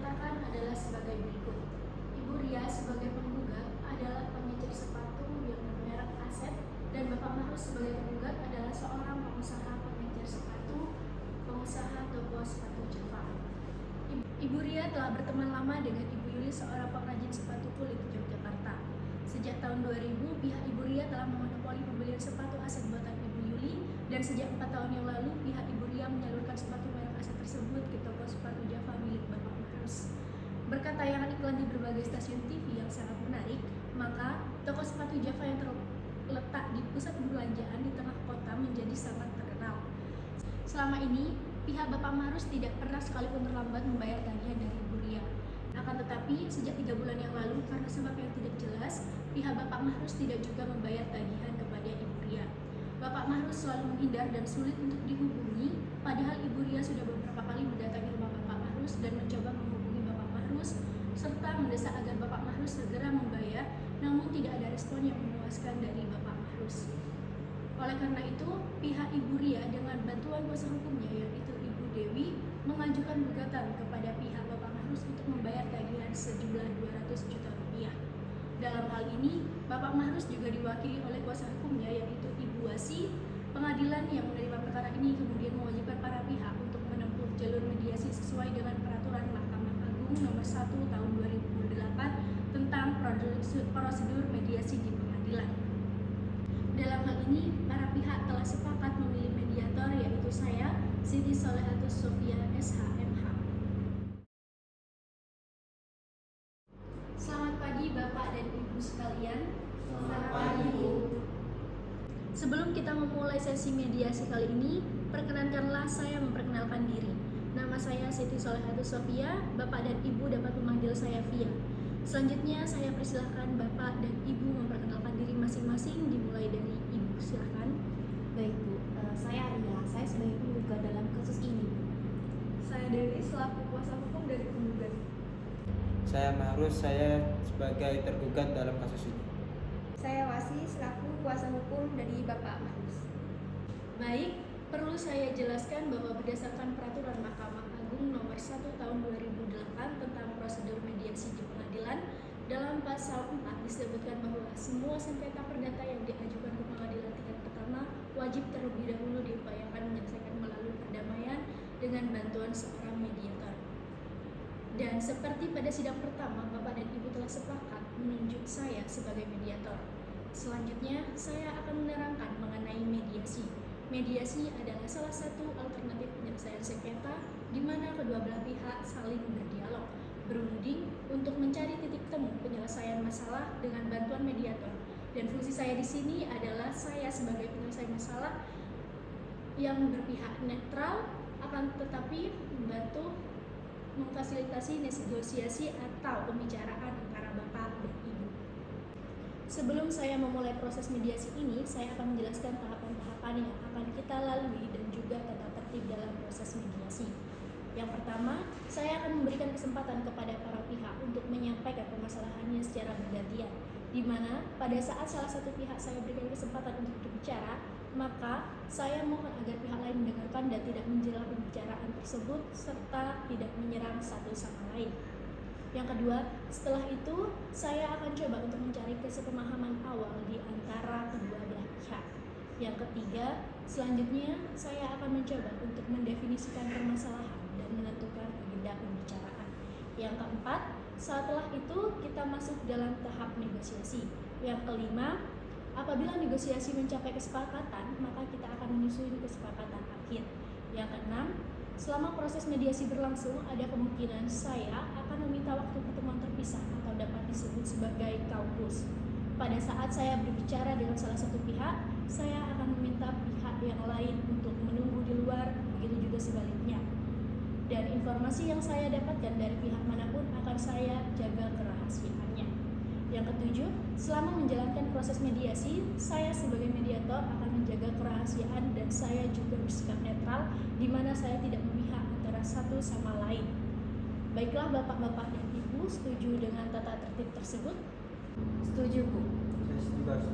nyatakan adalah sebagai berikut. Ibu Ria sebagai penggugat adalah pengecer sepatu yang bermerek Aset, dan Bapak Mahrus sebagai penggugat adalah seorang pengusaha pengecer sepatu, pengusaha toko sepatu Java. Ibu Ria telah berteman lama dengan Ibu Yuli, seorang pengrajin sepatu kulit di Yogyakarta. Sejak tahun 2000, pihak Ibu Ria telah memonopoli pembelian sepatu Aset buatan Ibu Yuli, dan sejak 4 tahun yang lalu, pihak Ibu Ria menyalurkan sepatu merek Aset tersebut ke toko sepatu Java milik Bapak Mahrus. Berkat tayangan iklan di berbagai stasiun TV yang sangat menarik, maka toko sepatu Java yang terletak di pusat perbelanjaan di tengah kota menjadi sangat terkenal. Selama ini, pihak Bapak Mahrus tidak pernah sekalipun terlambat membayar tagihan dari Ibu Ria. Akan tetapi, sejak 3 bulan yang lalu, karena sebab yang tidak jelas, pihak Bapak Mahrus tidak juga membayar tagihan kepada Ibu Ria. Bapak Mahrus selalu menghindar dan sulit untuk dihubungi, padahal Ibu Ria sudah beberapa kali mendatangi rumah Bapak Mahrus dan mencoba menghubungi Bapak Mahrus, serta mendesak agar Bapak Mahrus segera membayar, namun tidak ada respon yang memuaskan dari Bapak Mahrus. Oleh karena itu, pihak Ibu Ria dengan bantuan kuasa hukumnya, yaitu Ibu Dewi, mengajukan gugatan kepada pihak Bapak Mahrus untuk membayar tagihan sejumlah 200 juta rupiah. Dalam hal ini, Bapak Mahrus juga diwakili oleh kuasa hukumnya, yaitu Ibu Wasi. Pengadilan yang menerima perkara ini kemudian mewajibkan para pihak untuk menempuh jalur mediasi sesuai dengan peraturan Mahkamah Agung nomor 1 tahun 2008 tentang prosedur mediasi di pengadilan. Dalam hal ini, para pihak telah sepakat memilih mediator, yaitu saya, Siti Solehatus Sofia, SHMH. Selamat pagi Bapak dan Ibu sekalian. Selamat pagi, Bu. Sebelum kita memulai sesi mediasi kali ini, perkenankanlah saya memperkenalkan diri. Nama saya Siti Solehatus Sofia. Bapak dan Ibu dapat memanggil saya Via. Selanjutnya saya persilahkan Bapak dan Ibu memperkenalkan diri masing-masing, dimulai dari Ibu, silahkan. Baik, Bu. Saya Ria. Saya sebagai penggugat dalam kasus ini, Bu. Saya Dewi selaku kuasa hukum dari penggugat. Saya Mahrus, saya sebagai tergugat dalam kasus ini. Saya Wasi selaku kuasa hukum dari Bapak Mahrus. Baik, perlu saya jelaskan bahwa berdasarkan peraturan Mahkamah Agung nomor 1 tahun 2008 tentang prosedur mediasi di pengadilan, dalam pasal 4 disebutkan bahwa semua sengketa perdata yang diajukan ke pengadilan tingkat pertama wajib terlebih dahulu diupayakan menyelesaikan melalui perdamaian dengan bantuan seorang mediator. Dan seperti pada sidang pertama, Bapak dan Ibu telah sepakat menunjuk saya sebagai mediator. Selanjutnya, saya akan menerangkan mengenai mediasi. Mediasi adalah salah satu alternatif penyelesaian sengketa di mana kedua belah pihak saling berdialog, berunding untuk mencari titik temu penyelesaian masalah dengan bantuan mediator. Dan fungsi saya di sini adalah saya sebagai penyelesai masalah yang berpihak netral, akan tetapi membantu memfasilitasi negosiasi atau pembicaraan antara Bapak dan Ibu. Sebelum saya memulai proses mediasi ini, saya akan menjelaskan tahapan-tahapan yang akan kita lalui dan juga tata tertib dalam proses mediasi. Yang pertama, saya akan memberikan kesempatan kepada para pihak untuk menyampaikan permasalahannya secara bergantian, di mana pada saat salah satu pihak saya berikan kesempatan untuk berbicara, maka saya mohon agar pihak lain mendengarkan dan tidak menjela pembicaraan tersebut serta tidak menyerang satu sama lain. Yang kedua, setelah itu saya akan coba untuk mencari kesepemahaman awal di antara kedua belah pihak. Yang ketiga, selanjutnya saya akan mencoba untuk mendefinisikan permasalahan dan menentukan agenda pembicaraan. Yang keempat, setelah itu kita masuk dalam tahap negosiasi. Yang kelima, apabila negosiasi mencapai kesepakatan, maka kita akan menyusun kesepakatan akhir. Yang keenam, selama proses mediasi berlangsung, ada kemungkinan saya akan meminta waktu pertemuan terpisah atau dapat disebut sebagai kaukus. Pada saat saya berbicara dengan salah satu pihak, saya akan meminta pihak yang lain untuk menunggu di luar, begitu juga sebaliknya. Dan informasi yang saya dapatkan dari pihak manapun akan saya jaga kerahasiaannya. Yang ketujuh, selama menjalankan proses mediasi, saya sebagai mediator akan menjaga kerahasiaan dan saya juga bersikap netral, di mana saya tidak memihak antara satu sama lain. Baiklah Bapak-bapak dan Ibu, setuju dengan tata tertib tersebut? Setuju, Bu. Saya setuju.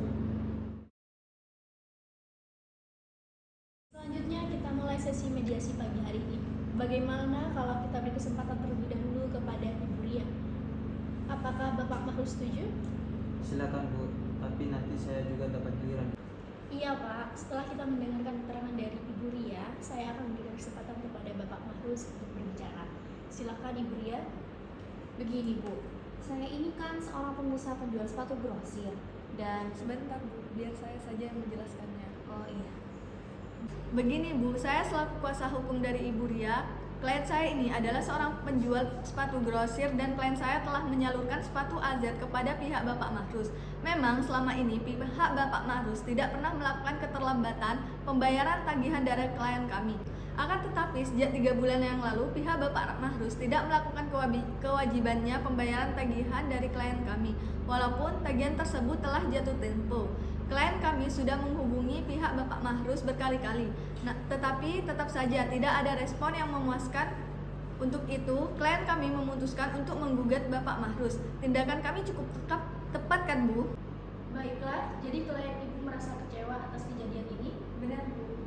Selanjutnya kita mulai sesi mediasi pagi hari ini. Bagaimana kalau kita beri kesempatan terlebih dahulu kepada Mahrus setuju? Silakan Bu, tapi nanti saya juga dapat giliran. Iya Pak, setelah kita mendengarkan keterangan dari Ibu Ria, saya akan memberikan kesempatan kepada Bapak Mahrus untuk berbicara. Silakan Ibu Ria. Begini Bu, saya ini kan seorang pengusaha penjual sepatu grosir dan Sebentar Bu, biar saya saja yang menjelaskannya. oh iya. Begini Bu, saya selaku kuasa hukum dari Ibu Ria, klien saya ini adalah seorang penjual sepatu grosir dan klien saya telah menyalurkan sepatu AZ kepada pihak Bapak Mahrus. Memang selama ini pihak Bapak Mahrus tidak pernah melakukan keterlambatan pembayaran tagihan dari klien kami. Akan tetapi sejak 3 bulan yang lalu pihak Bapak Mahrus tidak melakukan kewajibannya pembayaran tagihan dari klien kami. Walaupun tagihan tersebut telah jatuh tempo. Klien kami sudah menghubungi pihak Bapak Mahrus berkali-kali, tetapi tetap saja tidak ada respon yang memuaskan. Untuk itu, klien kami memutuskan untuk menggugat Bapak Mahrus. Tindakan kami cukup tepat kan Bu? Baiklah, jadi klien Ibu merasa kecewa atas kejadian ini? Benar Bu.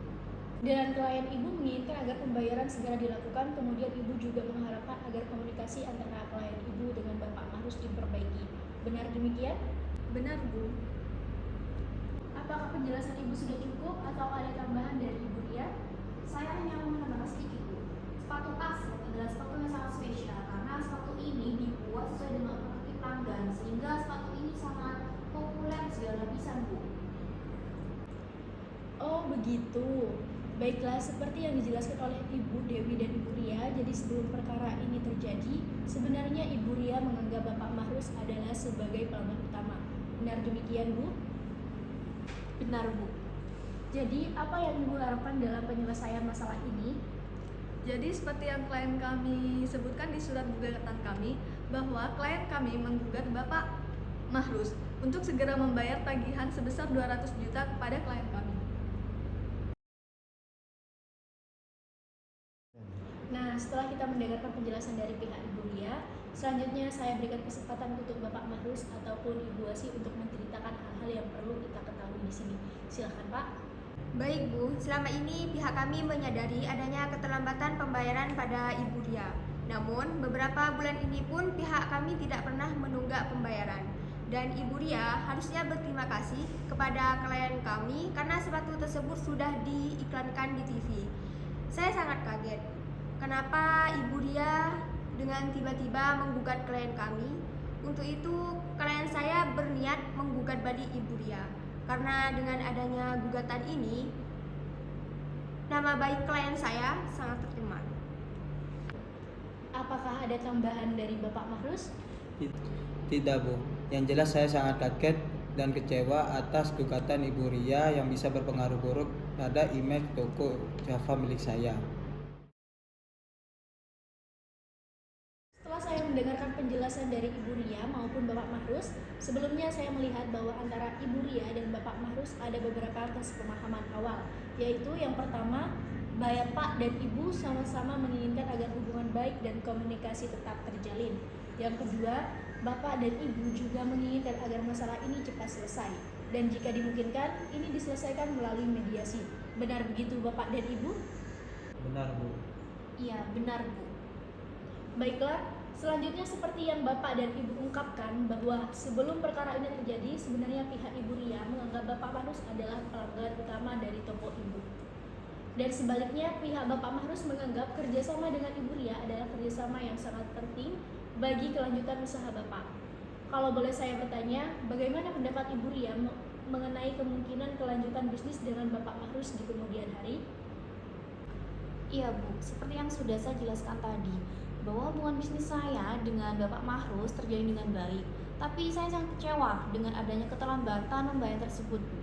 Dan klien Ibu menginginkan agar pembayaran segera dilakukan, kemudian Ibu juga mengharapkan agar komunikasi antara klien Ibu dengan Bapak Mahrus diperbaiki. Benar demikian? Benar Bu. Apakah penjelasan Ibu sudah cukup atau ada tambahan dari Ibu Ria? Saya hanya mau menambahkan sedikit Bu. Sepatu AZ adalah sepatu yang sangat spesial karena sepatu ini dibuat sesuai dengan perspektif pelanggan sehingga sepatu ini sangat populer di segala lapisan Bu. Oh begitu. Baiklah, seperti yang dijelaskan oleh Ibu Dewi dan Ibu Ria, jadi sebelum perkara ini terjadi, sebenarnya Ibu Ria menganggap Bapak Mahrus adalah sebagai pelanggan utama. Benar demikian Bu? Benar Bu. Jadi apa yang Ibu harapkan dalam penyelesaian masalah ini? Jadi seperti yang klien kami sebutkan di surat gugatan kami, bahwa klien kami menggugat Bapak Mahrus untuk segera membayar tagihan sebesar 200 juta kepada klien kami. Nah, setelah kita mendengarkan penjelasan dari pihak Ibu Ria, selanjutnya saya berikan kesempatan untuk Bapak Mahrus ataupun Ibu Asi untuk menceritakan hal-hal yang perlu kita ketahui di sini. Silakan Pak. Baik Bu, selama ini pihak kami menyadari adanya keterlambatan pembayaran pada Ibu Ria. Namun, beberapa bulan ini pun pihak kami tidak pernah menunggak pembayaran. Dan Ibu Ria harusnya berterima kasih kepada klien kami karena sepatu tersebut sudah diiklankan di TV. Saya sangat kaget. Kenapa Ibu Ria dengan tiba-tiba menggugat klien kami? Untuk itu, klien saya berniat menggugat balik Ibu Ria. Karena dengan adanya gugatan ini, nama baik klien saya sangat tercemar. Apakah ada tambahan dari Bapak Mahrus? Tidak Bu, yang jelas saya sangat kaget dan kecewa atas gugatan Ibu Ria yang bisa berpengaruh buruk pada image toko Java milik saya. Setelah saya mendengarkan penjelasan dari Ibu Ria maupun Bapak Mahrus, sebelumnya saya melihat bahwa antara Ibu Ria dan Bapak Mahrus ada beberapa kesepemahaman awal, yaitu yang pertama, Bapak dan Ibu sama-sama menginginkan agar hubungan baik dan komunikasi tetap terjalin. Yang kedua, Bapak dan Ibu juga menginginkan agar masalah ini cepat selesai, dan jika dimungkinkan, ini diselesaikan melalui mediasi. Benar begitu Bapak dan Ibu? Benar Bu. Iya, benar Bu. Baiklah, selanjutnya seperti yang Bapak dan Ibu ungkapkan bahwa sebelum perkara ini terjadi, sebenarnya pihak Ibu Ria menganggap Bapak Mahrus adalah pelanggan utama dari toko Ibu. Dan sebaliknya, pihak Bapak Mahrus menganggap kerjasama dengan Ibu Ria adalah kerjasama yang sangat penting bagi kelanjutan usaha Bapak. Kalau boleh saya bertanya, bagaimana pendapat Ibu Ria mengenai kemungkinan kelanjutan bisnis dengan Bapak Mahrus di kemudian hari? Iya Bu, seperti yang sudah saya jelaskan tadi, bahwa hubungan bisnis saya dengan Bapak Mahrus terjalin dengan baik. Tapi saya sangat kecewa dengan adanya keterlambatan pembayaran tersebut Bu.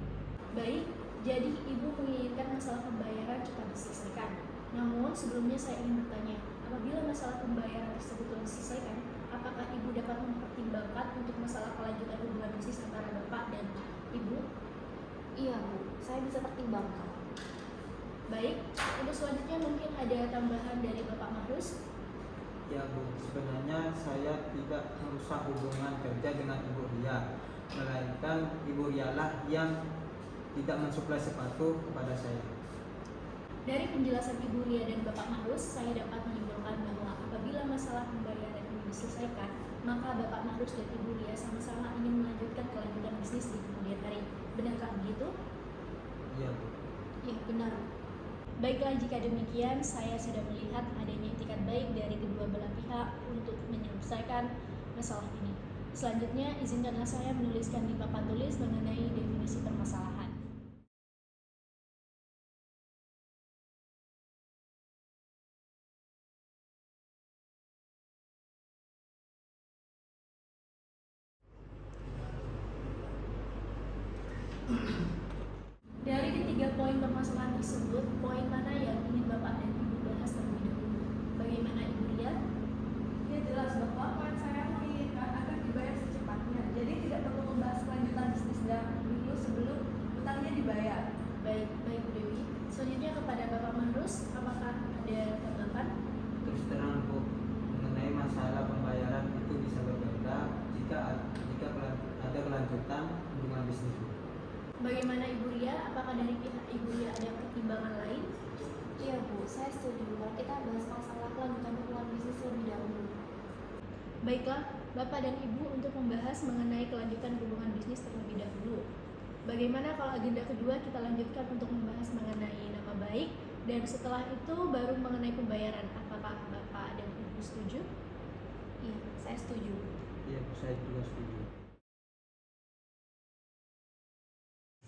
Baik, jadi Ibu menginginkan masalah pembayaran cepat diselesaikan. Namun sebelumnya saya ingin bertanya, apabila masalah pembayaran tersebut telah diselesaikan, apakah Ibu dapat mempertimbangkan untuk masalah kelanjutan hubungan bisnis antara Bapak dan Ibu? Iya Bu, saya bisa pertimbangkan. Baik, untuk selanjutnya mungkin ada tambahan dari Bapak Mahrus. Ya Bu, sebenarnya saya tidak merusak hubungan kerja dengan Ibu Ria, melainkan Ibu Ria lah yang tidak mensuplai sepatu kepada saya. Dari penjelasan Ibu Ria dan Bapak Mahrus, saya dapat menyimpulkan bahwa apabila masalah pembayaran ini diselesaikan, maka Bapak Mahrus dan Ibu Ria sama-sama ingin melanjutkan kelanjutan bisnis di kemudian hari. Benarkah begitu? Iya, Bu. Ya, benar. Baiklah, jika demikian, saya sudah melihat adanya itikat baik dari kedua belah pihak untuk menyelesaikan masalah ini. Selanjutnya, izinkanlah saya menuliskan di papan tulis mengenai definisi permasalahan. Dari ketiga poin permasalahan tersebut, poin mana yang ingin Bapak dan Ibu bahas terlebih dahulu? Bagaimana Ibu Ria? Ya jelas bahwa poin saya menginginkan agar dibayar secepatnya. Jadi tidak perlu membahas kelanjutan bisnis dulu sebelum utangnya dibayar. Baik Bu Dewi. Selanjutnya kepada Bapak Mahrus, apakah ada tanggapan? Terus terang, Bu, mengenai masalah pembayaran itu bisa berbeda jika ada kelanjutan hubungan bisnis, Bu. Bagaimana Ibu Ria? Apakah dari pihak Ibu Ria ada pertimbangan lain? Iya Bu, saya setuju kalau kita bahas masalah kelanjutan hubungan bisnis lebih dahulu. Baiklah, Bapak dan Ibu untuk membahas mengenai kelanjutan hubungan bisnis terlebih dahulu. Bagaimana kalau agenda kedua kita lanjutkan untuk membahas mengenai nama baik, dan setelah itu baru mengenai pembayaran. Apakah Bapak dan Ibu setuju? Iya, saya setuju. Iya, Bu, saya juga setuju.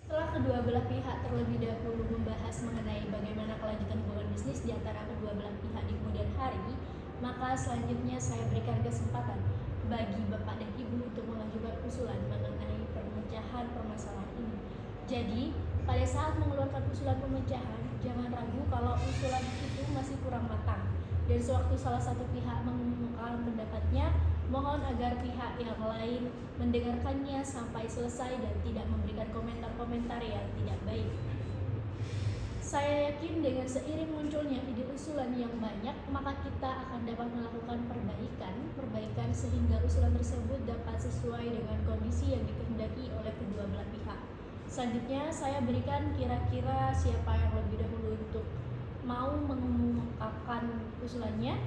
Setelah kedua belah pihak terlebih dahulu membahas mengenai bagaimana kelanjutan hubungan bisnis di antara kedua belah pihak di kemudian hari, maka selanjutnya saya berikan kesempatan bagi Bapak dan Ibu untuk mengajukan usulan mengenai pemecahan permasalahan ini. Jadi, pada saat mengeluarkan usulan pemecahan, jangan ragu kalau usulan itu masih kurang matang. Dan sewaktu salah satu pihak mengumumkan pendapatnya, mohon agar pihak yang lain mendengarkannya sampai selesai dan tidak memberikan komentar-komentar yang tidak baik. Saya yakin dengan seiring munculnya ide usulan yang banyak, maka kita akan dapat melakukan perbaikan sehingga usulan tersebut dapat sesuai dengan kondisi yang dikehendaki oleh kedua belah pihak. Selanjutnya saya berikan kira-kira siapa yang lebih dahulu untuk mau mengungkapkan usulannya.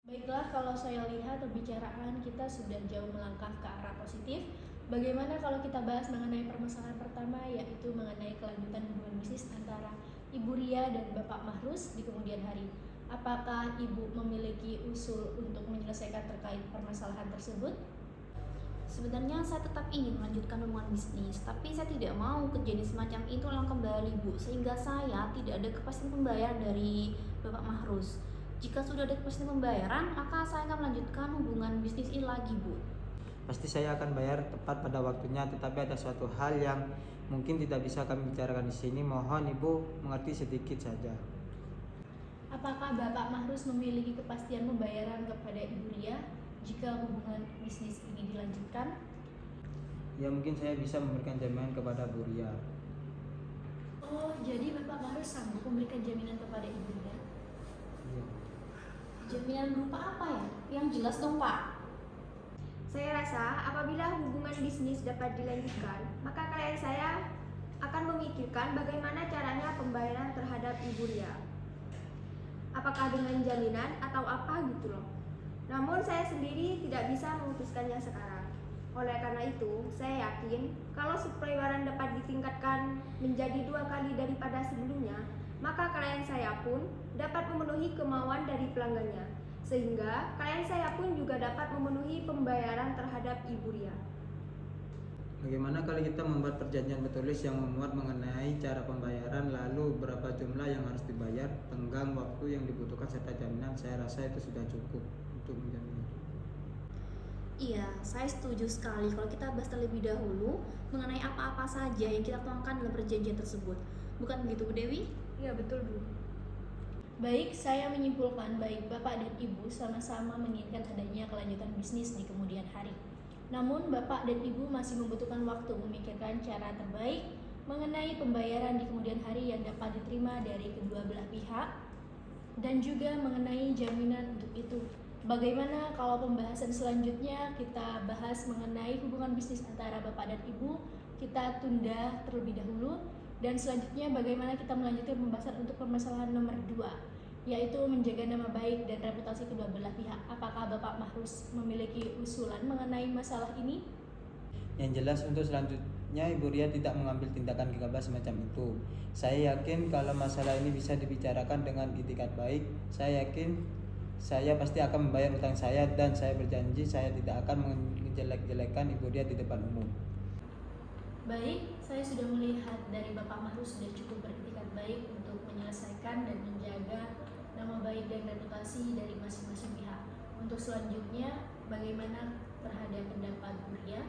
Baiklah, kalau saya lihat pembicaraan kita sudah jauh melangkah ke arah positif. Bagaimana kalau kita bahas mengenai permasalahan pertama, yaitu mengenai kelanjutan hubungan bisnis antara Ibu Ria dan Bapak Mahrus di kemudian hari. Apakah Ibu memiliki usul untuk menyelesaikan terkait permasalahan tersebut? Sebenarnya saya tetap ingin melanjutkan hubungan bisnis, tapi saya tidak mau kejadian semacam itu ulang kembali Bu, sehingga saya tidak ada kepastian pembayaran dari Bapak Mahrus. Jika sudah ada kepastian pembayaran, maka saya akan melanjutkan hubungan bisnis ini lagi Bu. Pasti saya akan bayar tepat pada waktunya, tetapi ada suatu hal yang mungkin tidak bisa kami bicarakan di sini. Mohon Ibu mengerti sedikit saja. Apakah Bapak Mahrus memiliki kepastian pembayaran kepada Ibu Ria jika hubungan bisnis ini dilanjutkan? Ya, mungkin saya bisa memberikan jaminan kepada Bu Ria. Oh, jadi Bapak Mahrus sanggup memberikan jaminan kepada Ibu Ria? Iya. Jaminan berupa apa ya? Yang jelas dong Pak. Saya rasa apabila hubungan bisnis dapat dilanjutkan, maka klien saya akan memikirkan bagaimana caranya pembayaran terhadap Ibu Ria. Apakah dengan jaminan atau apa gitu loh. Namun saya sendiri tidak bisa memutuskannya sekarang. Oleh karena itu, saya yakin kalau pembayaran dapat ditingkatkan menjadi 2 kali daripada sebelumnya, maka klien saya pun dapat memenuhi kemauan dari pelanggannya. Sehingga klien saya pun juga dapat memenuhi pembayaran terhadap Ibu Ria. Bagaimana kalau kita membuat perjanjian bertulis yang memuat mengenai cara pembayaran, lalu berapa jumlah yang harus dibayar, tenggang waktu yang dibutuhkan serta jaminan? Saya rasa itu sudah cukup untuk menjamin. Iya, saya setuju sekali kalau kita bahas terlebih dahulu mengenai apa-apa saja yang kita tuangkan dalam perjanjian tersebut. Bukan begitu Bu Dewi? Iya betul Bu. Baik, saya menyimpulkan baik Bapak dan Ibu sama-sama menginginkan adanya kelanjutan bisnis di kemudian hari. Namun Bapak dan Ibu masih membutuhkan waktu memikirkan cara terbaik mengenai pembayaran di kemudian hari yang dapat diterima dari kedua belah pihak dan juga mengenai jaminan untuk itu. Bagaimana kalau pembahasan selanjutnya kita bahas mengenai hubungan bisnis antara Bapak dan Ibu, kita tunda terlebih dahulu. Dan selanjutnya bagaimana kita melanjutkan pembahasan untuk permasalahan nomor 2, yaitu menjaga nama baik dan reputasi kedua belah pihak. Apakah Bapak Mahrus memiliki usulan mengenai masalah ini? Yang jelas untuk selanjutnya Ibu Ria tidak mengambil tindakan gegabah semacam itu. Saya yakin kalau masalah ini bisa dibicarakan dengan itikat baik. Saya yakin saya pasti akan membayar utang saya, dan saya berjanji saya tidak akan menjelek-jelekan Ibu Ria di depan umum. Baik, saya sudah melihat dari Bapak Mahrus sudah cukup beretikat baik untuk menyelesaikan dan menjaga nama baik dan reputasi dari masing-masing pihak. Untuk selanjutnya, bagaimana terhadap pendapat Bu Ria?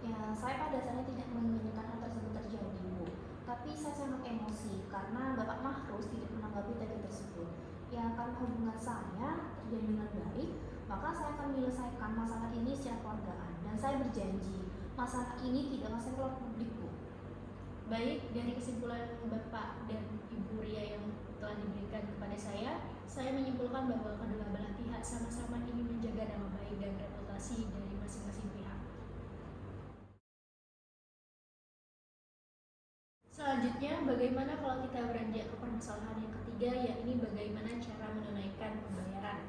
Ya, saya pada dasarnya tidak menginginkan hal tersebut terjadi, Bu. Tapi saya sangat emosi karena Bapak Mahrus tidak menanggapi tagih tersebut. Ya, karena hubungan saya terjalin dengan baik, maka saya akan menyelesaikan masalah ini secara keluargaan. Dan saya berjanji, masalah ini tidak akan saya keluar publik, Bu. Baik, dari kesimpulan Bapak dan Ibu Ria yang telah diberikan kepada saya menyimpulkan bahwa kedua belah pihak sama-sama ingin menjaga nama baik dan reputasi dari masing-masing pihak. Selanjutnya, bagaimana kalau kita beranjak ke permasalahan yang ketiga, yakni bagaimana cara menunaikan pembayaran.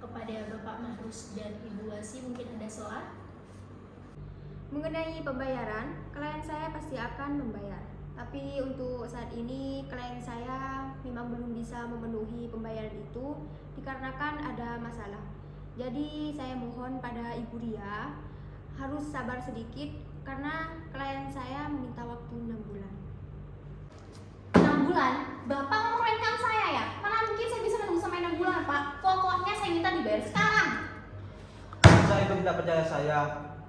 Kepada Bapak Mahrus dan Ibu Wasi mungkin ada soal? Mengenai pembayaran, klien saya pasti akan membayar. Tapi untuk saat ini klien saya memang belum bisa memenuhi pembayaran itu dikarenakan ada masalah. Jadi saya mohon pada Ibu Ria harus sabar sedikit karena klien saya meminta waktu 6 bulan. 6 bulan? Bapak mempermainkan saya ya? Mana mungkin saya bisa menunggu sampai 6 bulan, Pak? Pokoknya saya minta dibayar sekarang. Saya Ibu tidak percaya saya.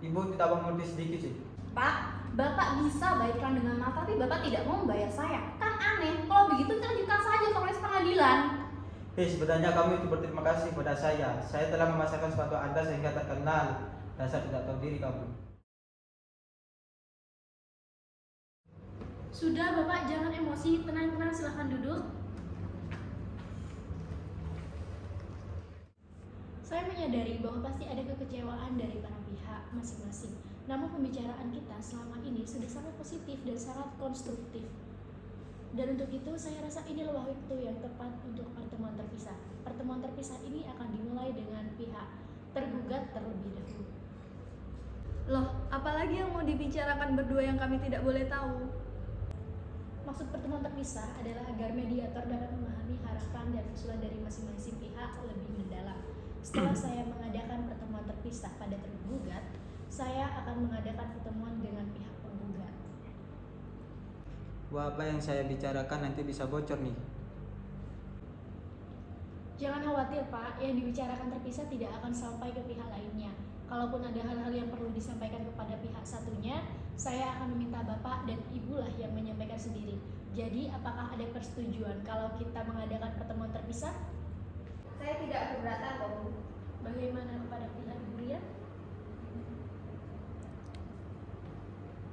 Ibu tidak mau mengerti sedikit sih. Pak, Bapak bisa baikkan dengan mata, tapi Bapak tidak mau membayar saya. Kan aneh, kalau begitu kita lanjutkan saja proses pengadilan. Sebenarnya kamu itu berterima kasih pada saya. Saya telah memasarkan sepatu Anda sehingga terkenal. Dasar tidak tahu diri kamu. Sudah Bapak, jangan emosi, tenang-tenang, silahkan duduk. Saya menyadari bahwa pasti ada kekecewaan dari para pihak masing-masing. Namun pembicaraan kita selama ini sudah sangat positif dan sangat konstruktif. Dan untuk itu saya rasa inilah waktu yang tepat untuk pertemuan terpisah. Pertemuan terpisah ini akan dimulai dengan pihak tergugat terlebih dahulu. Loh, apalagi yang mau dibicarakan berdua yang kami tidak boleh tahu? Maksud pertemuan terpisah adalah agar mediator dapat memahami harapan dan usulan dari masing-masing pihak lebih mendalam. Setelah saya mengadakan pertemuan terpisah pada tergugat, saya akan mengadakan pertemuan dengan pihak penggugat. Wah, apa yang saya bicarakan nanti bisa bocor nih. Jangan khawatir Pak, yang dibicarakan terpisah tidak akan sampai ke pihak lainnya. Kalaupun ada hal-hal yang perlu disampaikan kepada pihak satunya, saya akan meminta Bapak dan Ibu lah yang menyampaikan sendiri. Jadi apakah ada persetujuan kalau kita mengadakan pertemuan terpisah? Saya tidak keberatan kok, Bu. Bagaimana kepada pihak Ibu Ria?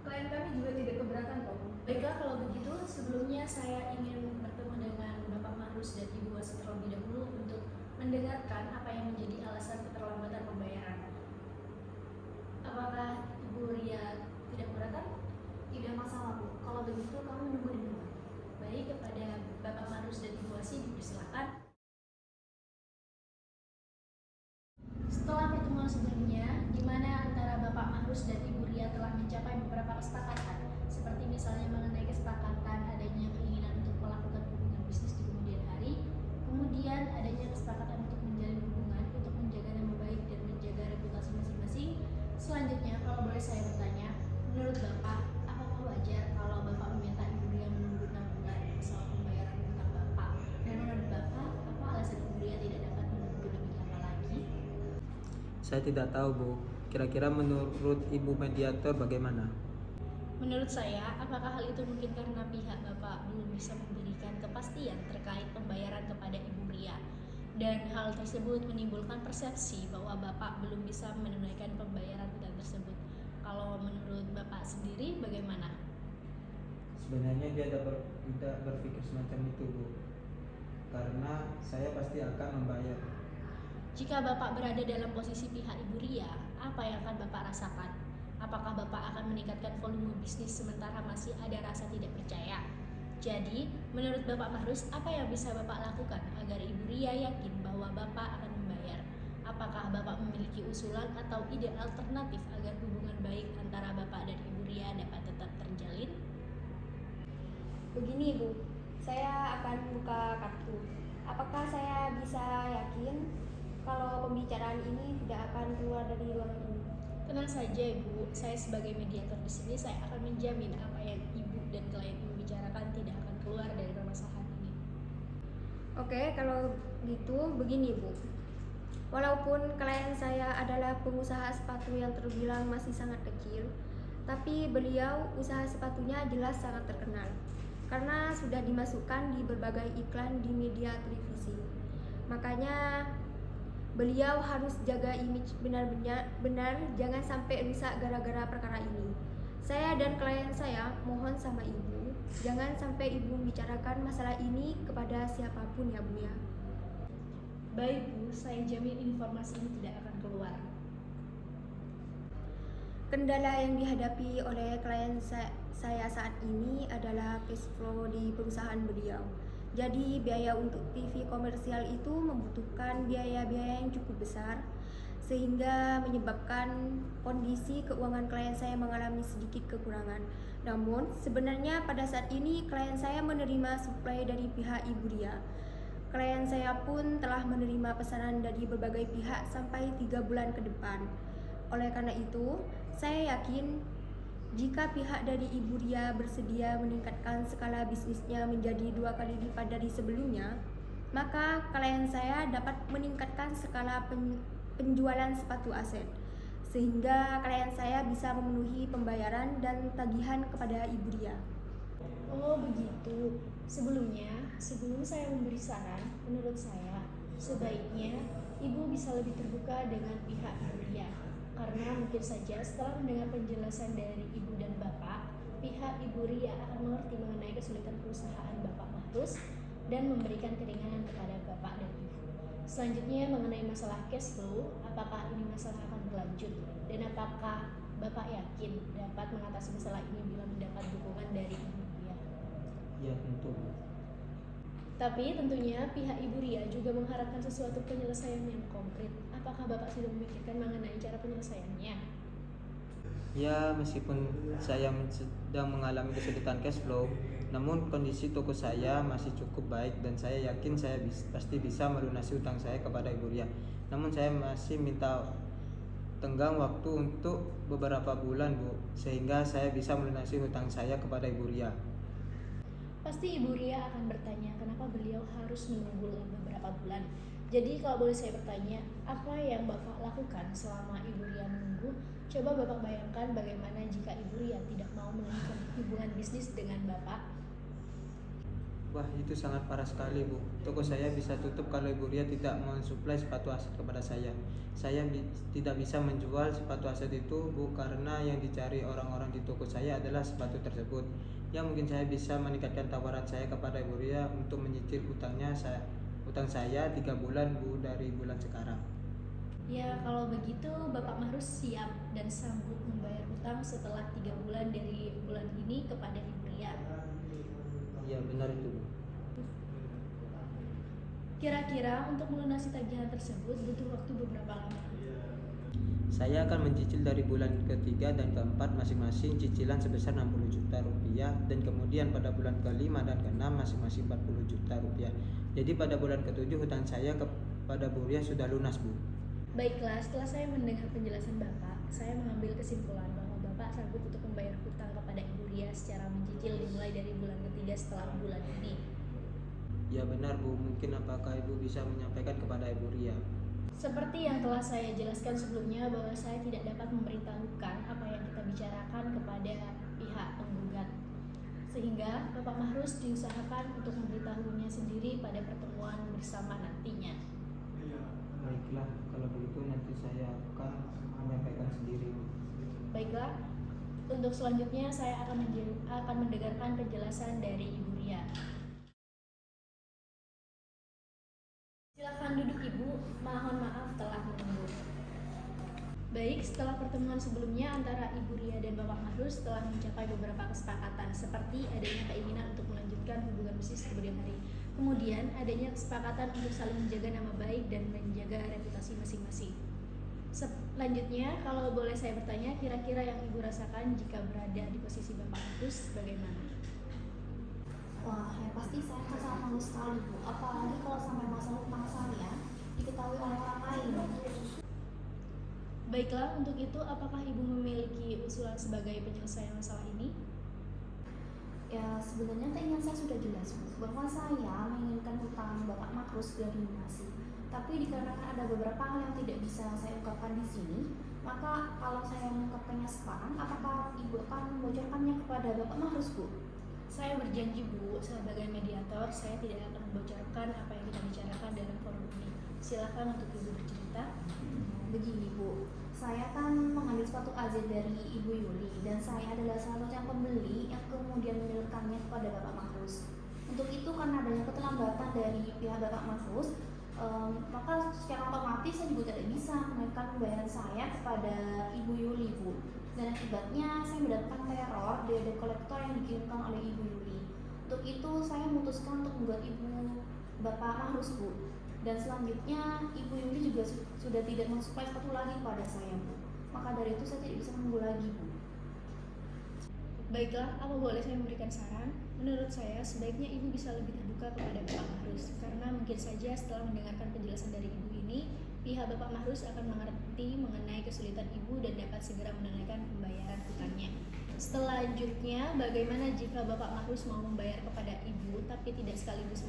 Klien kami juga tidak keberatan kok, Bu. Baiklah, kalau begitu sebelumnya saya ingin bertemu dengan Bapak Mahrus dan Ibu Wasi terlebih dahulu untuk mendengarkan apa yang menjadi alasan keterlambatan pembayaran. Apakah Ibu Ria tidak keberatan? Tidak masalah, Bu. Kalau begitu kami menunggu di luar. Baik, kepada Bapak Mahrus dan Ibu Wasi dipersilakan. Setelah pertemuan sebelumnya, di mana antara Bapak Mahrus dan Ibu Ria telah mencapai beberapa kesepakatan, seperti misalnya mengenai kesepakatan adanya keinginan untuk melakukan hubungan bisnis di kemudian hari, kemudian adanya kesepakatan untuk menjalin hubungan untuk menjaga nama baik dan menjaga reputasi masing-masing. Selanjutnya, kalau boleh saya bertanya, menurut Bapak, apakah wajar kalau Bapak meminta Ibu Ria menunggu 6 bulan soal pembayaran utang Bapak? Dan menurut Bapak, apa alasan Ibu Ria tidak dapat menunggu lebih lama lagi? Saya tidak tahu, Bu. Kira-kira menurut Ibu mediator bagaimana? Menurut saya, apakah hal itu mungkin karena pihak Bapak belum bisa memberikan kepastian terkait pembayaran kepada Ibu Ria, dan hal tersebut menimbulkan persepsi bahwa Bapak belum bisa menunaikan pembayaran utang tersebut. Kalau menurut Bapak sendiri bagaimana? Sebenarnya dia tidak berpikir semacam itu, Bu. Karena saya pasti akan membayar. Jika Bapak berada dalam posisi pihak Ibu Ria, apa yang akan Bapak rasakan? Apakah Bapak akan meningkatkan volume bisnis sementara masih ada rasa tidak percaya? Jadi, menurut Bapak Mahrus, apa yang bisa Bapak lakukan agar Ibu Ria yakin bahwa Bapak akan membayar? Apakah Bapak memiliki usulan atau ide alternatif agar hubungan baik antara Bapak dan Ibu Ria dapat tetap terjalin? Begini Bu, saya akan buka kartu. Apakah saya bisa yakin kalau pembicaraan ini tidak akan keluar dari ruangan ini? Tenang saja Ibu, saya sebagai mediator di sini saya akan menjamin apa yang Ibu dan klien membicarakan tidak akan keluar dari permasalahan ini. Oke, kalau gitu begini Bu. Walaupun klien saya adalah pengusaha sepatu yang terbilang masih sangat kecil, tapi beliau usaha sepatunya jelas sangat terkenal karena sudah dimasukkan di berbagai iklan di media televisi. Makanya beliau harus jaga image benar jangan sampai rusak gara-gara perkara ini. Saya dan klien saya mohon sama Ibu, jangan sampai Ibu membicarakan masalah ini kepada siapapun ya Bu ya. Baik Bu, saya jamin informasi ini tidak akan keluar. Kendala yang dihadapi oleh klien saya saat ini adalah cash flow di perusahaan beliau. Jadi biaya untuk TV komersial itu membutuhkan biaya-biaya yang cukup besar, sehingga menyebabkan kondisi keuangan klien saya mengalami sedikit kekurangan. Namun sebenarnya pada saat ini klien saya menerima suplai dari pihak Ibu Ria. Klien saya pun telah menerima pesanan dari berbagai pihak sampai 3 bulan ke depan. Oleh karena itu, saya yakin jika pihak dari Ibu Ria bersedia meningkatkan skala bisnisnya menjadi 2 kali lipat dari sebelumnya, maka klien saya dapat meningkatkan skala penjualan sepatu aset, sehingga klien saya bisa memenuhi pembayaran dan tagihan kepada Ibu Ria. Oh begitu. Sebelum saya memberi saran, menurut saya sebaiknya Ibu bisa lebih terbuka dengan pihak Ibu Ria. Karena mungkin saja setelah mendengar penjelasan dari Ibu dan Bapak, pihak Ibu Ria akan mengerti mengenai kesulitan perusahaan Bapak Mahrus dan memberikan keringanan kepada Bapak dan Ibu. Selanjutnya mengenai masalah cash flow, apakah ini masalah akan berlanjut dan apakah Bapak yakin dapat mengatasi masalah ini bila mendapat dukungan dari Ibu Ria? Ya tentu. Tapi tentunya pihak Ibu Ria juga mengharapkan sesuatu penyelesaian yang konkret. Apakah Bapak sudah memikirkan mengenai cara penyelesaiannya? Ya, meskipun saya sedang mengalami kesulitan cash flow, namun kondisi toko saya masih cukup baik dan saya yakin saya pasti bisa melunasi utang saya kepada Ibu Ria. Namun saya masih minta tenggang waktu untuk beberapa bulan Bu, sehingga saya bisa melunasi hutang saya kepada Ibu Ria. Pasti Ibu Ria akan bertanya kenapa beliau harus menunggu beberapa bulan. Jadi kalau boleh saya bertanya, apa yang Bapak lakukan selama Ibu Ria menunggu? Coba Bapak bayangkan bagaimana jika Ibu Ria tidak mau melanjutkan hubungan bisnis dengan Bapak. Wah, itu sangat parah sekali Bu. Toko saya bisa tutup kalau Ibu Ria tidak mensuplai sepatu aset kepada saya. Saya tidak bisa menjual sepatu aset itu Bu, karena yang dicari orang-orang di toko saya adalah sepatu tersebut. Ya mungkin saya bisa meningkatkan tawaran saya kepada Ibu Ria untuk menyicil utang saya 3 bulan Bu dari bulan sekarang. Ya kalau begitu Bapak Mahrus siap dan sanggup membayar hutang setelah 3 bulan dari bulan ini kepada Ibu Ria. Iya benar itu Bu. Kira-kira untuk melunasi tagihan tersebut butuh waktu beberapa lama? Saya akan mencicil dari bulan ketiga dan keempat masing-masing cicilan sebesar 60 juta rupiah, dan kemudian pada bulan kelima dan keenam masing-masing 40 juta rupiah. Jadi pada bulan ketujuh hutang saya kepada Bu Ria sudah lunas Bu. Baiklah, setelah saya mendengar penjelasan Bapak, saya mengambil kesimpulan bahwa Bapak sanggup untuk membayar hutang kepada Ibu Ria secara mencicil dimulai dari bulan ketiga setelah bulan ini. Ya benar Bu, mungkin apakah Ibu bisa menyampaikan kepada Ibu Ria? Seperti yang telah saya jelaskan sebelumnya bahwa saya tidak dapat memberitahukan apa yang kita bicarakan kepada pihak penggugat. Sehingga Bapak Mahrus diusahakan untuk memberitahunya sendiri pada pertemuan bersama nantinya. Baiklah, kalau begitu nanti saya akan menyampaikan sendiri. Baiklah, untuk selanjutnya saya akan mendengarkan penjelasan dari Ibu Ria. Silakan duduk Ibu, mohon maaf telah menunggu. Baik, setelah pertemuan sebelumnya antara Ibu Ria dan Bapak Mahrus telah mencapai beberapa kesepakatan seperti adanya keinginan untuk melanjutkan hubungan bisnis kemudian hari. Kemudian adanya kesepakatan untuk saling menjaga nama baik dan menjaga reputasi masing-masing. Selanjutnya, kalau boleh saya bertanya, kira-kira yang Ibu rasakan jika berada di posisi Bapak Mahrus bagaimana? Wah, yang pasti saya akan sangat malu sekali, Bu. Apalagi kalau sampai masalah utang saya diketahui oleh orang lain. Baiklah, untuk itu apakah Ibu memiliki usulan sebagai penyelesaian masalah ini? Ya, sebenarnya keinginan saya sudah jelas, Bu, bahwa saya menginginkan hutang Bapak Mahrus segera dilunasi. Tapi dikarenakan ada beberapa hal yang tidak bisa saya ungkapkan di sini, maka kalau saya mengungkapkannya sekarang, apakah Ibu akan membocorkannya kepada Bapak Mahrus, Bu? Saya berjanji, Bu, sebagai mediator, saya tidak akan membocorkan apa yang kita bicarakan dalam forum ini. Silakan untuk Ibu bercerita. Begini, Bu, saya kan mengambil sepatu AZ dari Ibu Yuli dan saya adalah salah satu yang pembeli yang kemudian menyalurkannya kepada Bapak Mahrus. Untuk itu karena adanya keterlambatan dari pihak Bapak Mahrus, maka secara otomatis saya juga tidak bisa menaikkan pembayaran saya kepada Ibu Yuli, Bu. Dan akibatnya saya mendapatkan teror dari debt kolektor yang dikirimkan oleh Ibu Yuli. Untuk itu saya memutuskan untuk membuat Ibu Bapak Mahrus, Bu. Dan selanjutnya Ibu Yuli juga sudah tidak mensuplai sepatu lagi kepada saya, Bu. Maka dari itu saya tidak bisa menunggu lagi, Bu. Baiklah, apa boleh saya memberikan saran? Menurut saya, sebaiknya Ibu bisa lebih terbuka kepada Bapak Mahrus, karena mungkin saja setelah mendengarkan penjelasan dari Ibu ini, pihak Bapak Mahrus akan mengerti mengenai kesulitan Ibu dan dapat segera menunaikan pembayaran hutangnya. Selanjutnya, bagaimana jika Bapak Mahrus mau membayar kepada Ibu, tapi tidak sekaligus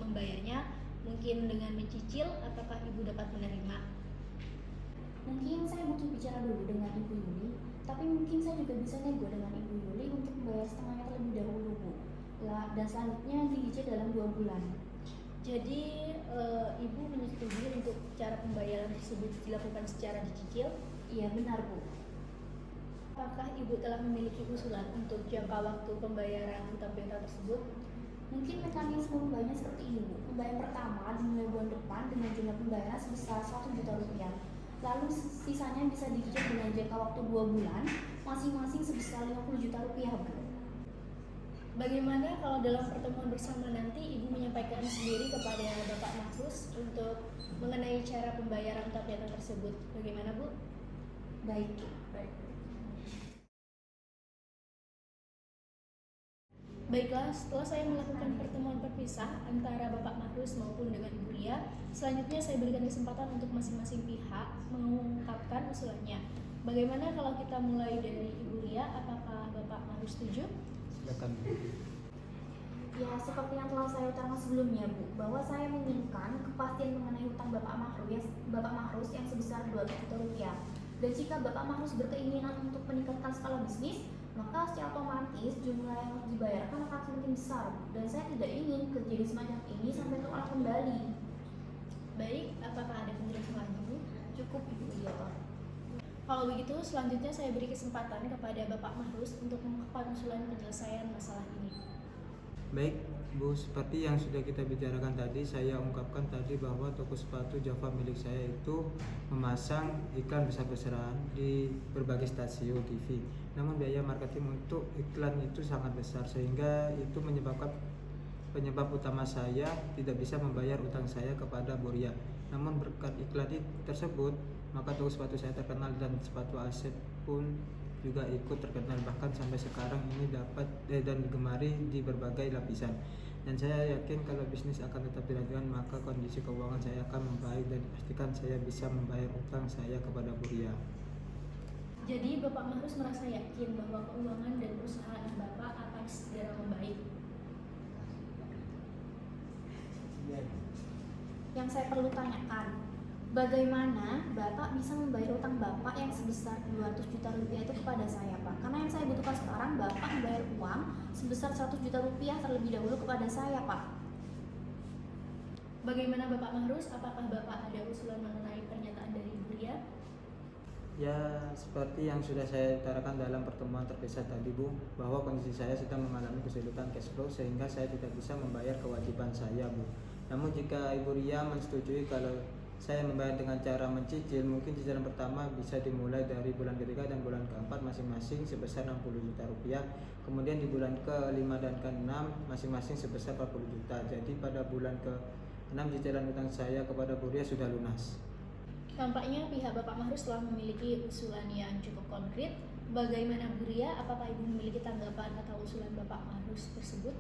membayarnya? Mungkin dengan mencicil, apakah Ibu dapat menerima? Mungkin saya butuh bicara dulu dengan Ibu Yuli, tapi mungkin saya juga bisa nego dengan Ibu Yuli untuk membayar setengahnya terlebih dahulu, Bu. Dan selanjutnya dicicil dalam 2 bulan. Jadi, Ibu menyetujui untuk cara pembayaran tersebut dilakukan secara dicicil? Iya, benar, Bu. Apakah Ibu telah memiliki usulan untuk jangka waktu pembayaran hutang piutang tersebut? Mungkin mekanisme pembayarannya seperti ini, Bu. Pembayaran pertama dimulai bulan depan dengan jumlah pembayaran sebesar 1 juta rupiah. Lalu sisanya bisa dicicil dengan jangka waktu 2 bulan, masing-masing sebesar 50 juta rupiah, Bu. Bagaimana kalau dalam pertemuan bersama nanti Ibu menyampaikan sendiri kepada Bapak Mahrus untuk mengenai cara pembayaran hutang piutang tersebut? Bagaimana, Bu? Baik. Baiklah, setelah saya melakukan pertemuan terpisah antara Bapak Mahrus maupun dengan Ibu Ria, selanjutnya saya berikan kesempatan untuk masing-masing pihak mengungkapkan usulannya. Bagaimana kalau kita mulai dari Ibu Ria? Apakah Bapak Mahrus setuju? Silakan. Ya, seperti yang telah saya utarakan sebelumnya, Bu, bahwa saya menginginkan kepastian mengenai hutang Bapak Mahrus yang sebesar 200 juta rupiah. Dan jika Bapak Mahrus berkeinginan untuk meningkatkan skala bisnis, maka secara otomatis jumlah yang harus dibayarkan akan semakin besar, dan saya tidak ingin kejadian semacam ini sampai terulang kembali. Baik, apakah ada penjelasan lagi, Bu? Cukup, Ibu Mediator. Kalau begitu, selanjutnya saya beri kesempatan kepada Bapak Mahrus untuk mengungkapkan usulan penyelesaian masalah ini. Baik, Bu, seperti yang sudah kita bicarakan tadi, saya ungkapkan tadi bahwa toko sepatu Java milik saya itu memasang iklan besar-besaran di berbagai stasiun TV. Namun biaya marketing untuk iklan itu sangat besar, sehingga itu penyebab utama saya tidak bisa membayar utang saya kepada Boria. Namun berkat iklan tersebut, maka toko sepatu saya terkenal dan sepatu aset pun juga ikut terkenal, bahkan sampai sekarang ini dapat dan digemari di berbagai lapisan. Dan saya yakin kalau bisnis akan tetap dilanjutkan, maka kondisi keuangan saya akan membaik dan dipastikan saya bisa membayar utang saya kepada Boria. Jadi Bapak Mahrus merasa yakin bahwa keuangan dan perusahaan Bapak akan segera membaik. Yang saya perlu tanyakan, bagaimana Bapak bisa membayar utang Bapak yang sebesar 200 juta rupiah itu kepada saya, Pak? Karena yang saya butuhkan sekarang Bapak membayar uang sebesar 100 juta rupiah terlebih dahulu kepada saya, Pak. Bagaimana Bapak Mahrus? Apakah Bapak ada usulan mengenai pernyataan dari Ibu Ria? Ya, seperti yang sudah saya utarakan dalam pertemuan terpisah tadi, Bu, bahwa kondisi saya sedang mengalami kesulitan cash flow sehingga saya tidak bisa membayar kewajiban saya, Bu. Namun jika Ibu Ria menyetujui kalau saya membayar dengan cara mencicil, mungkin cicilan pertama bisa dimulai dari bulan ketiga dan bulan keempat masing-masing sebesar 60 juta rupiah. Kemudian di bulan ke-5 dan ke-6 masing-masing sebesar 40 juta. Jadi pada bulan ke-6 cicilan utang saya kepada Bu Ria sudah lunas. Tampaknya pihak Bapak Mahrus telah memiliki usulan yang cukup konkret. Bagaimana Bu Ria? Apakah Ibu memiliki tanggapan atau usulan Bapak Mahrus tersebut?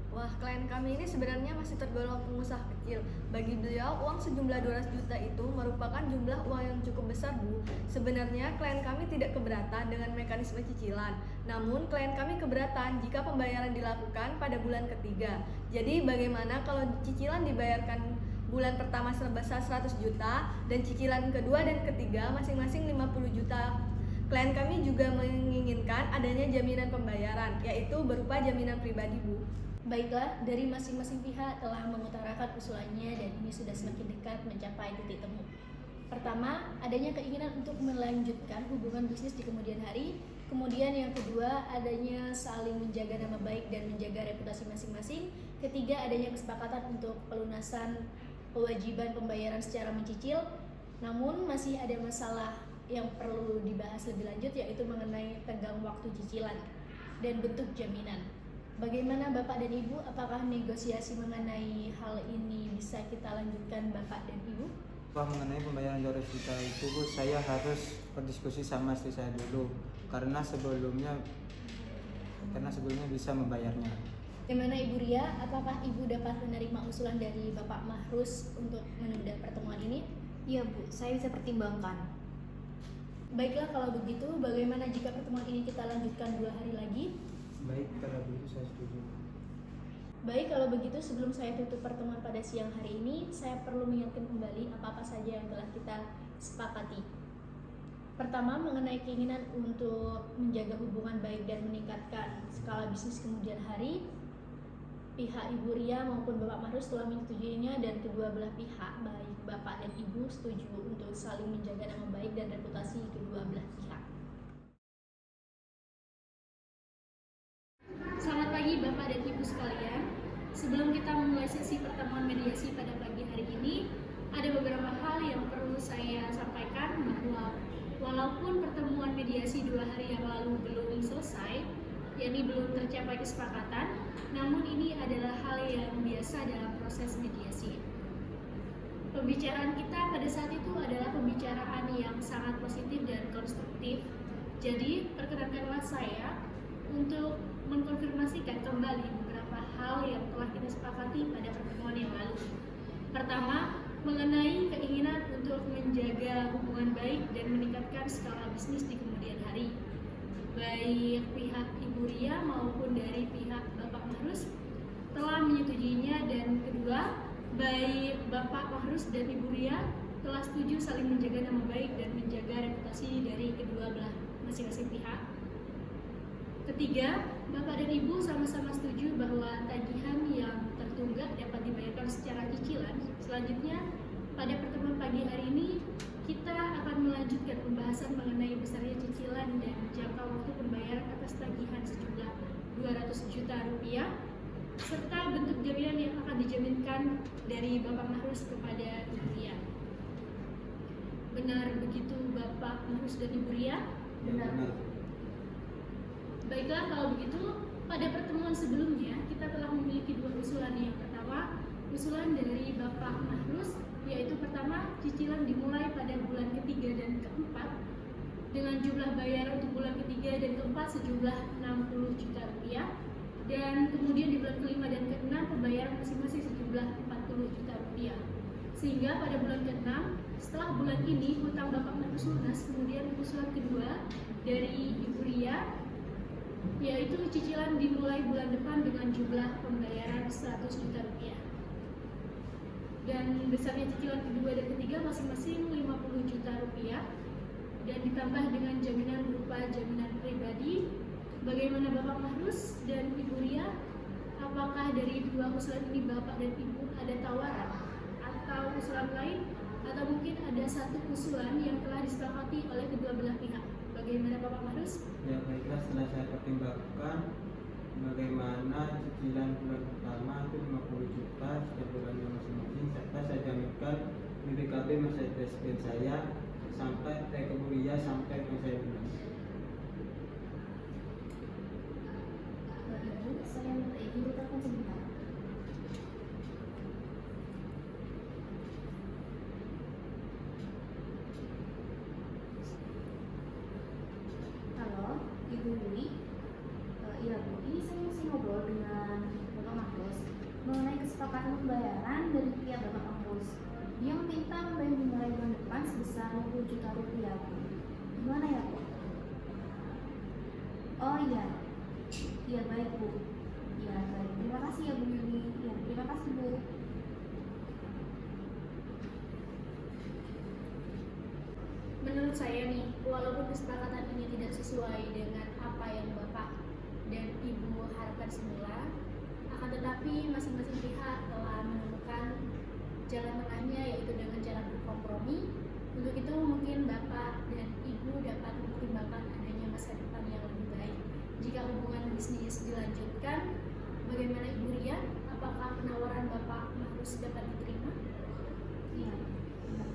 Wah, klien kami ini sebenarnya masih tergolong pengusaha kecil. Bagi beliau, uang sejumlah 200 juta itu merupakan jumlah uang yang cukup besar, Bu. Sebenarnya klien kami tidak keberatan dengan mekanisme cicilan. Namun, klien kami keberatan jika pembayaran dilakukan pada bulan ketiga. Jadi, bagaimana kalau cicilan dibayarkan bulan pertama sebesar 100 juta dan cicilan kedua dan ketiga masing-masing 50 juta? Klien kami juga menginginkan adanya jaminan pembayaran, yaitu berupa jaminan pribadi, Bu. Baiklah, dari masing-masing pihak telah mengutarakan usulannya dan ini sudah semakin dekat mencapai titik temu. Pertama, adanya keinginan untuk melanjutkan hubungan bisnis di kemudian hari. Kemudian yang kedua, adanya saling menjaga nama baik dan menjaga reputasi masing-masing. Ketiga, adanya kesepakatan untuk pelunasan kewajiban pembayaran secara mencicil. Namun masih ada masalah yang perlu dibahas lebih lanjut, yaitu mengenai tenggang waktu cicilan dan bentuk jaminan. Bagaimana Bapak dan Ibu? Apakah negosiasi mengenai hal ini bisa kita lanjutkan Bapak dan Ibu? Mengenai pembayaran 200 juta itu Bu, saya harus berdiskusi sama istri saya dulu karena sebelumnya bisa membayarnya. Bagaimana Ibu Ria? Apakah Ibu dapat menerima usulan dari Bapak Mahrus untuk menunda pertemuan ini? Iya Bu, saya bisa pertimbangkan. Baiklah, kalau begitu bagaimana jika pertemuan ini kita lanjutkan 2 hari lagi? Baik, kalau begitu saya setuju. Baik, kalau begitu sebelum saya tutup pertemuan pada siang hari ini, saya perlu mengingatkan kembali apa-apa saja yang telah kita sepakati. Pertama, mengenai keinginan untuk menjaga hubungan baik dan meningkatkan skala bisnis kemudian hari, pihak Ibu Ria maupun Bapak Mahrus telah menyetujuinya dan kedua belah pihak, baik Bapak dan Ibu, setuju untuk saling menjaga nama baik dan reputasi kedua belah pihak. Selamat pagi Bapak dan Ibu sekalian. Sebelum kita memulai sesi pertemuan mediasi pada pagi hari ini, ada beberapa hal yang perlu saya sampaikan, bahwa walaupun pertemuan mediasi 2 hari yang lalu belum selesai, yakni belum tercapai kesepakatan, namun ini adalah hal yang biasa dalam proses mediasi. Pembicaraan kita pada saat itu adalah pembicaraan yang sangat positif dan konstruktif. Jadi, perkenankanlah saya untuk mengkonfirmasikan kembali beberapa hal yang telah kita sepakati pada pertemuan yang lalu. Pertama, mengenai keinginan untuk menjaga hubungan baik dan meningkatkan skala bisnis di kemudian hari. Baik pihak Ibu Ria maupun dari pihak Bapak Mahrus telah menyetujuinya, dan kedua, baik Bapak Mahrus dan Ibu Ria telah setuju saling menjaga nama baik dan menjaga reputasi dari kedua belah masing-masing pihak. Ketiga, Bapak dan Ibu sama-sama setuju bahwa tagihan yang tertunggak dapat dibayarkan secara cicilan. Selanjutnya, pada pertemuan pagi hari ini, kita akan melanjutkan pembahasan mengenai besarnya cicilan dan jangka waktu pembayaran atas tagihan sejumlah 200 juta rupiah, serta bentuk jaminan yang akan dijaminkan dari Bapak Mahrus kepada Ibu Ria. Benar begitu Bapak Mahrus dan Ibu Ria? Benar. Baiklah, kalau begitu pada pertemuan sebelumnya kita telah memiliki 2 usulan. Yang pertama, usulan dari Bapak Mahrus, yaitu pertama, cicilan dimulai pada bulan ketiga dan keempat dengan jumlah bayar untuk bulan ketiga dan keempat sejumlah 60 juta rupiah, dan kemudian di bulan ke-5 dan ke-6 pembayaran masing-masing sejumlah 40 juta rupiah. Sehingga pada bulan ke-6, setelah bulan ini hutang Bapak Mahrus lunas. Kemudian usulan kedua dari Ibu Ria, yaitu cicilan dimulai bulan depan dengan jumlah pembayaran 100 juta rupiah, dan besarnya cicilan kedua dan ketiga masing-masing 50 juta rupiah, dan ditambah dengan jaminan berupa jaminan pribadi. Bagaimana Bapak Mahrus dan Ibu Ria? Apakah dari 2 usulan ini Bapak dan Ibu ada tawaran atau usulan lain, atau mungkin ada satu usulan yang telah disepakati oleh kedua belah pihak? Bagaimana Bapak Mahrus? Ya baiklah, setelah saya pertimbangkan bagaimana cicilan bulan pertama itu 50 juta setiap bulannya masing-masing, serta saya jaminkan BPKB Mercedes-Benz saya sampai Ibu Ria sampai saya lunas. Ibu, saya minta izin ditelepon sebentar. Halo, Ibu Dwi. Iya Bu, ini saya masih ngobrol dengan Bapak Mahrus mengenai kesepakatan pembayaran dari pihak Bapak Mahrus. Dia meminta membayar dimulai bulan depan sebesar 50 juta rupiah Bu. Gimana ya Bu? Oh iya, iya baik Bu. Iya baik, terima kasih ya Bu Yuli. Iya, terima kasih Bu. Menurut saya nih, walaupun kesepakatan ini tidak sesuai dengan apa yang Bapak dan Ibu harapkan semula, akan tetapi masing-masing pihak telah menemukan jalan tengahnya, yaitu dengan cara berkompromi. Untuk itu mungkin Bapak dan Ibu dapat mempertimbangkan adanya masa depan yang lebih baik. Jika hubungan bisnis dilanjutkan, bagaimana Ibu Ria? Apakah penawaran Bapak Mahrus dapat diterima? Iya. Benar.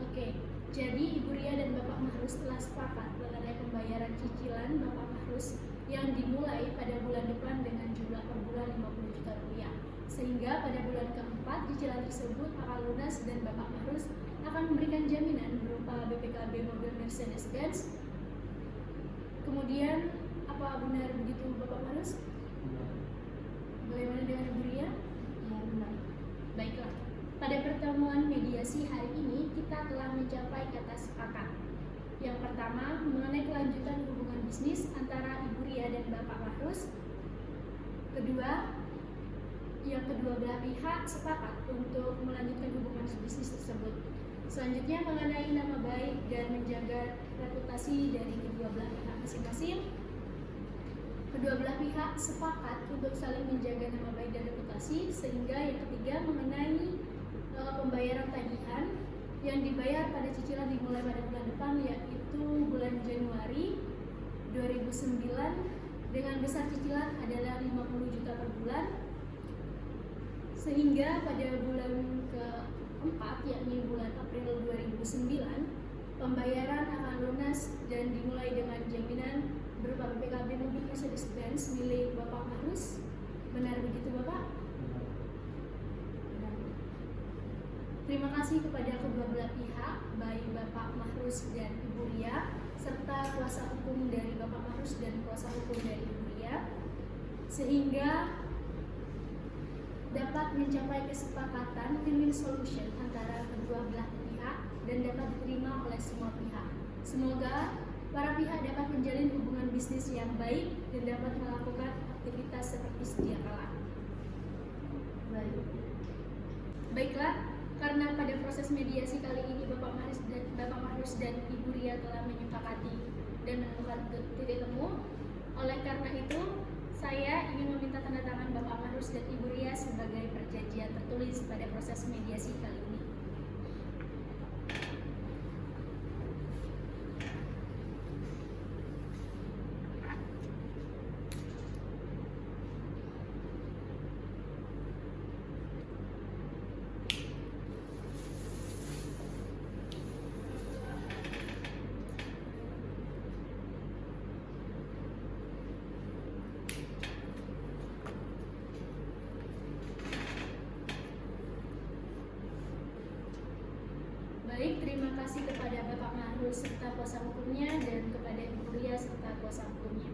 Oke, jadi Ibu Ria dan Bapak Mahrus telah sepakat mengenai pembayaran cicilan Bapak Mahrus yang dimulai pada bulan depan dengan jumlah per bulan 50 juta rupiah. Sehingga pada bulan keempat cicilan tersebut akan lunas dan Bapak Mahrus akan memberikan jaminan berupa BPKB mobil Mercedes-Benz. Kemudian, apa benar begitu Bapak Mahrus? Bagaimana dengan Ibu Ria? Iya benar. Baiklah, pada pertemuan mediasi hari ini kita telah mencapai kata sepakat. Yang pertama, mengenai kelanjutan hubungan bisnis antara Ibu Ria dan Bapak Mahrus. Yang kedua belah pihak sepakat untuk melanjutkan hubungan bisnis tersebut. Selanjutnya mengenai nama baik dan menjaga reputasi dari kedua belah pihak masing-masing. Kedua belah pihak sepakat untuk saling menjaga nama baik dan reputasi. Sehingga yang ketiga mengenai pembayaran tagihan yang dibayar pada cicilan dimulai pada bulan depan, yaitu bulan Januari 2009 dengan besar cicilan adalah 50 juta per bulan, sehingga pada bulan keempat yakni bulan April 2009 pembayaran akan lunas dan dimulai dengan jaminan berupa BPKB mobil Mercedes-Benz milik Bapak Mahrus. Benar begitu Bapak? Terima kasih kepada kedua belah pihak, baik Bapak Mahrus dan Ibu Ria, serta kuasa hukum dari Bapak Mahrus dan kuasa hukum dari Ibu Ria, sehingga dapat mencapai kesepakatan win-win solution antara kedua belah pihak dan dapat diterima oleh semua pihak. Semoga para pihak dapat menjalin hubungan bisnis yang baik dan dapat melakukan aktivitas seperti sedia kala. Baiklah, karena pada proses mediasi kali ini Bapak Mahrus dan Ibu Ria telah menyepakati dan menemukan titik temu. Oleh karena itu, saya ingin meminta tanda tangan Bapak Mahrus dan Ibu Ria sebagai perjanjian tertulis pada proses mediasi kali ini. Baik, terima kasih kepada Bapak Mahrus serta kuasa hukumnya dan kepada Ibu Ria serta kuasa hukumnya.